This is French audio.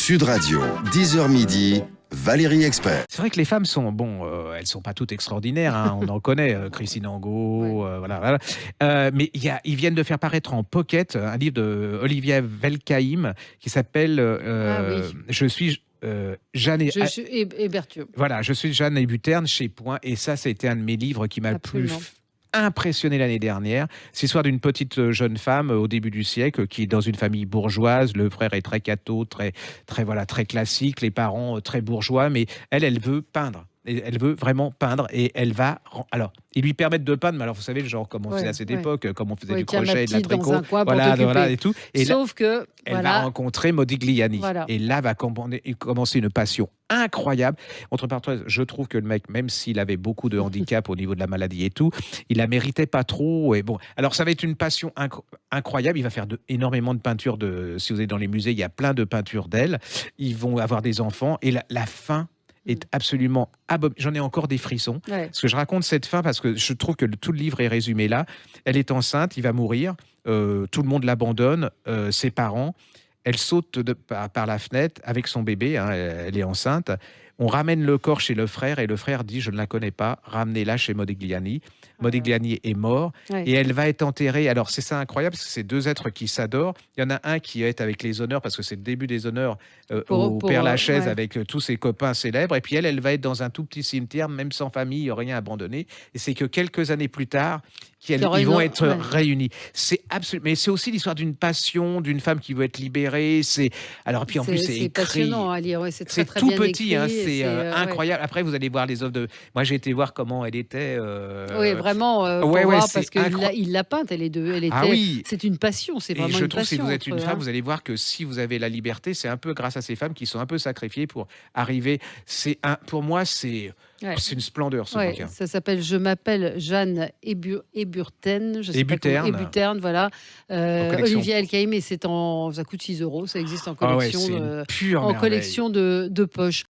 Sud Radio, 10h midi, Valérie Expert. C'est vrai que les femmes sont, elles sont pas toutes extraordinaires, hein, on en connaît, Christine Angot, voilà. Mais ils viennent de faire paraître en pocket un livre de Olivia Velkaïm qui s'appelle Je suis Jeanne et Berthiaume. Voilà, je suis Jeanne Hébuterne chez Point, et ça a été un de mes livres qui m'a le plus impressionné l'année dernière. C'est l'histoire d'une petite jeune femme au début du siècle qui est dans une famille bourgeoise. Le frère est très catho, très classique. Les parents très bourgeois, mais elle veut peindre. Et elle veut vraiment peindre et elle va. Alors, ils lui permettent de peindre, mais alors vous savez, genre comme on faisait à cette époque, comme on faisait du crochet et de la tricot, voilà et tout. Et sauf que elle va rencontrer Modigliani. Et là va commencer une passion incroyable. Entre parenthèses, je trouve que le mec, même s'il avait beaucoup de handicap au niveau de la maladie et tout, il la méritait pas trop. Et bon, alors ça va être une passion incroyable. Il va faire énormément de peintures. Si vous êtes dans les musées, il y a plein de peintures d'elle. Ils vont avoir des enfants et la fin est absolument abominable. J'en ai encore des frissons. Parce que je raconte cette fin parce que je trouve que tout le livre est résumé là. Elle est enceinte, il va mourir. Tout le monde l'abandonne, ses parents. Elle saute par la fenêtre avec son bébé, hein, elle est enceinte. On ramène le corps chez le frère et le frère dit « Je ne la connais pas, ramenez-la chez Modigliani ». Modigliani est mort et elle va être enterrée. Alors c'est ça incroyable parce que c'est deux êtres qui s'adorent. Il y en a un qui est avec les honneurs parce que c'est le début des honneurs au Père-Lachaise avec tous ses copains célèbres. Et puis elle va être dans un tout petit cimetière, même sans famille, rien abandonné. Et c'est que quelques années plus tard ils vont être réunis. C'est absolument. Mais c'est aussi l'histoire d'une passion, d'une femme qui veut être libérée. Alors puis en plus c'est écrit. Passionnant à lire. C'est très, très tout bien petit, écrit, c'est incroyable. Après vous allez voir les œuvres de. Moi j'ai été voir comment elle était. Oui, vraiment. Parce qu'il l'a peinte. C'est une passion. C'est vraiment une passion. Je trouve que si vous êtes une femme, vous allez voir que si vous avez la liberté, c'est un peu grâce à ces femmes qui sont un peu sacrifiées pour arriver. Pour moi, c'est une splendeur ce bouquin. Ça s'appelle Je m'appelle Jeanne Hébuterne. Hébuterne, voilà. Olivia Elkaïm, et ça coûte 6 €. Ça existe en collection, collection de poche.